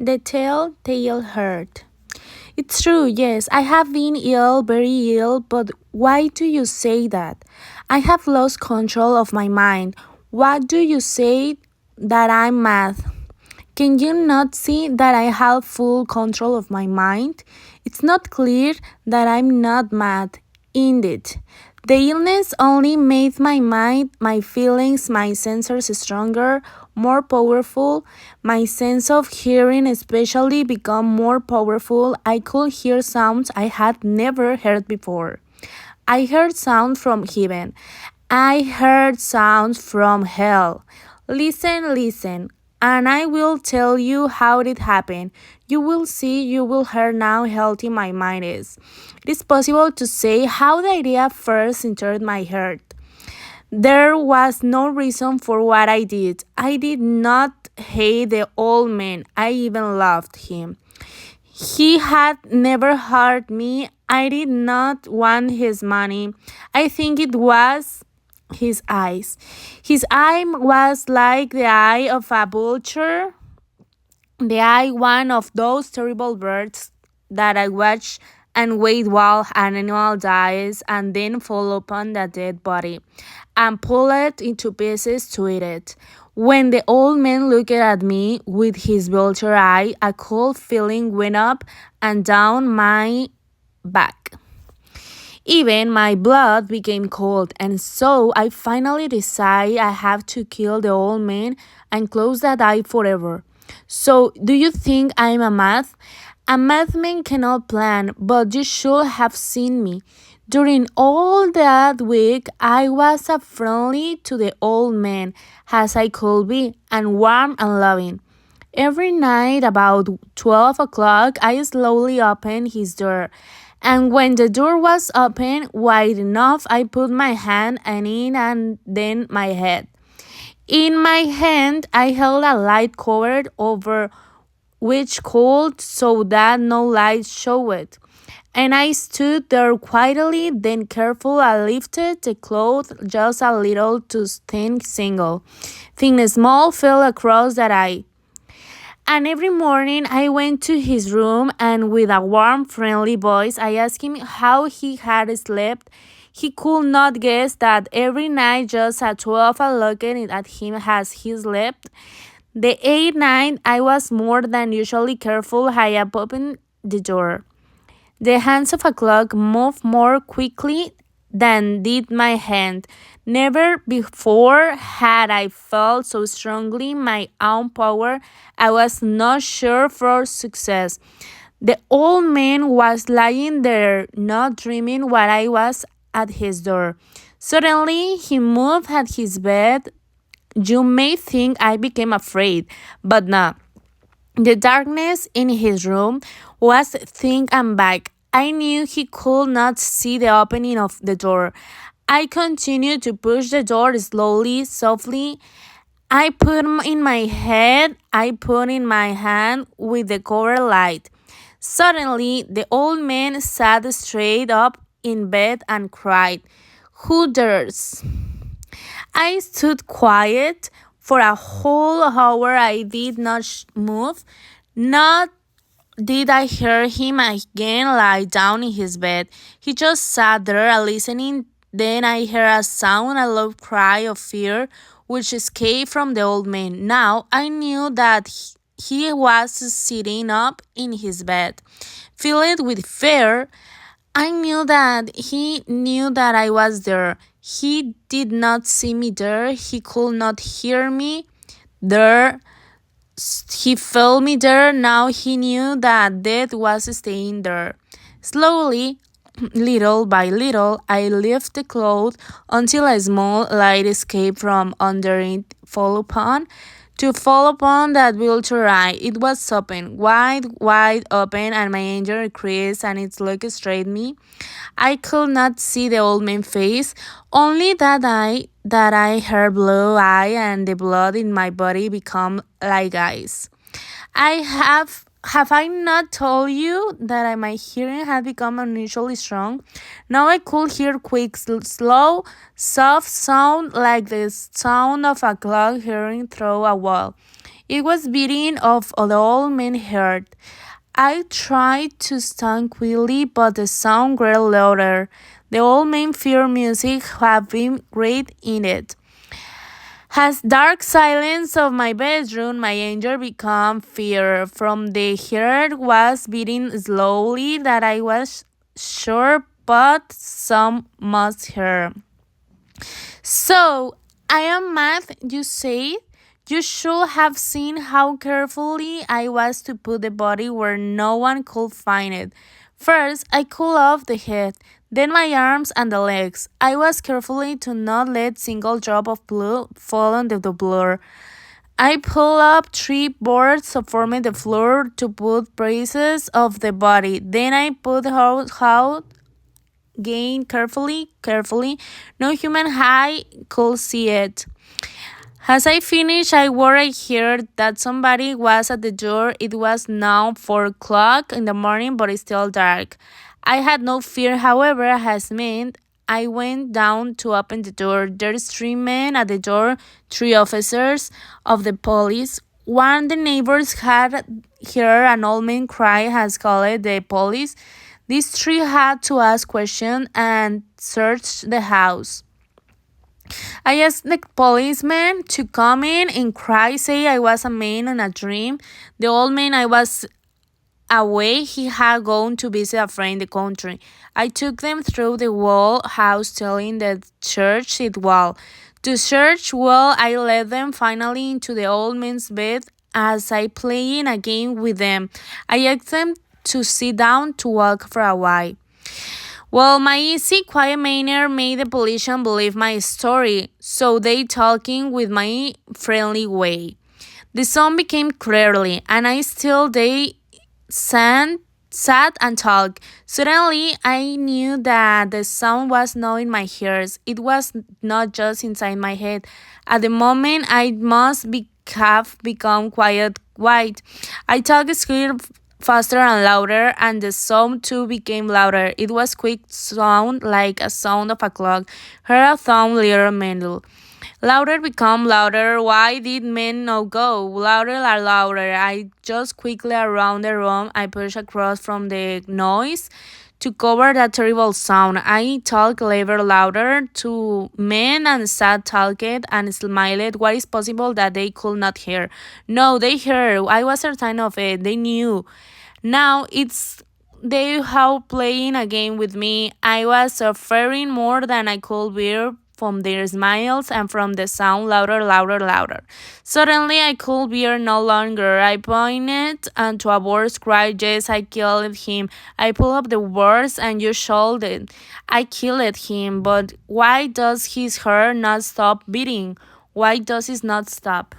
The telltale heart. It's true, yes. I have been ill, very ill, but why do you say that? I have lost control of my mind. What do you say that I'm mad? Can you not see that I have full control of my mind? It's not clear that I'm not mad. Indeed, the illness only made my mind, my feelings, my sensors stronger, more powerful. My sense of hearing especially become more powerful. I could hear sounds I had never heard before. I heard sounds from heaven. I heard sounds from hell. Listen, listen, and I will tell you how it happened. You will see, you will hear now how healthy my mind is. It is possible to say how the idea first entered my heart. There was no reason for what I did. I did not hate the old man. I even loved him. He had never hurt me. I did not want his money. I think it was his eyes. His eye was like the eye of a vulture, the eye one of those terrible birds that I watch and wait while an animal dies and then fall upon the dead body and pull it into pieces to eat it. When the old man looked at me with his vulture eye, a cold feeling went up and down my back. Even my blood became cold, and so I finally decided I have to kill the old man and close that eye forever. So, do you think I'm a math? A madman cannot plan, but you should have seen me. During all that week, I was as friendly to the old man as I could be, and warm and loving. Every night about 12 o'clock, I slowly opened his door. And when the door was open wide enough, I put my hand in and then my head. In my hand, I held a light covered over which cold so that no light showed. And I stood there quietly, then carefully I lifted the cloth just a little to thin single. Thin small fell across that eye. And every morning I went to his room and with a warm, friendly voice I asked him how he had slept. He could not guess that every night just at 12 I looked at him as he slept. The eighth night I was more than usually careful. I opened the door. The hands of a clock moved more quickly than did my hand. Never before had I felt so strongly my own power. I was not sure for success. The old man was lying there, not dreaming what I was at his door. Suddenly he moved at his bed. You may think I became afraid, but no. The darkness in his room was thick and black. I knew he could not see the opening of the door. I continued to push the door slowly, softly. I put in my head, I put in my hand with the cover light. Suddenly, the old man sat straight up in bed and cried, "Who dares?" I stood quiet. For a whole hour I did not move. Not did I hear him again lie down in his bed. He just sat there listening. Then I heard a sound, a low cry of fear, which escaped from the old man. Now I knew that he was sitting up in his bed, filled with fear. I knew that he knew that I was there. He did not see me there. He could not hear me there. He felt me there. Now he knew that death was staying there. Slowly, little by little, I lifted the cloth until a small light escaped from under it, fall upon that vulture eye. It was open, wide open, and my anger increased, and its look straight me. I could not see the old man's face, only that I heard blue eye and the blood in my body become like ice. I have I not told you that my hearing had become unusually strong? Now I could hear quick, slow, soft sound like the sound of a clock hearing through a wall. It was beating of the old man's heart. I tried to stand quietly, but the sound grew louder. The old man feared music had been great in it. Has dark silence of my bedroom, my anger become fear. From the heart was beating slowly that I was sure, but some must hear. So, I am mad, you say? You should have seen how carefully I was to put the body where no one could find it. First, I cooled off the head, then my arms and the legs. I was carefully to not let single drop of blood fall on the floor. I pulled up three boards to form the floor to put braces of the body. Then I put out gain carefully. No human eye could see it. As I finished, I worried heard that somebody was at the door. It was now 4 o'clock in the morning, but it's still dark. I had no fear, however, as meant I went down to open the door. There's 3 men at the door, 3 officers of the police. One the neighbors had heard an old man cry has called the police. These 3 had to ask questions and search the house. I asked the policeman to come in and cry, say I was a man in a dream. The old man I was away, he had gone to visit a friend in the country. I took them through the wall house, telling the church it wall. To church wall, I led them finally into the old man's bed as I playing a game with them. I asked them to sit down to walk for a while. Well, my easy, quiet manner made the policeman believe my story, so they talking with my friendly way. The sun became clearly, and I still they sat and talked. Suddenly, I knew that the sound was not in my ears. It was not just inside my head. At the moment, I must have become quiet, white. I talked scared faster and louder, and the sound too became louder. It was quick sound like a sound of a clock. Heard a thumb little metal. Louder become louder. Why did men not go? Louder and louder. I just quickly around the room. I pushed across from the noise to cover that terrible sound. I talked ever louder to men and sat talked and smiled. What is possible that they could not hear? No, they heard. I was certain of it. They knew. Now it's they how playing a game with me. I was suffering more than I could bear from their smiles and from the sound louder. Suddenly I could bear no longer. I pointed and to a voice cried, yes, I killed him. I pulled up the words and you shouted, I killed him, but why does his heart not stop beating? Why does it not stop?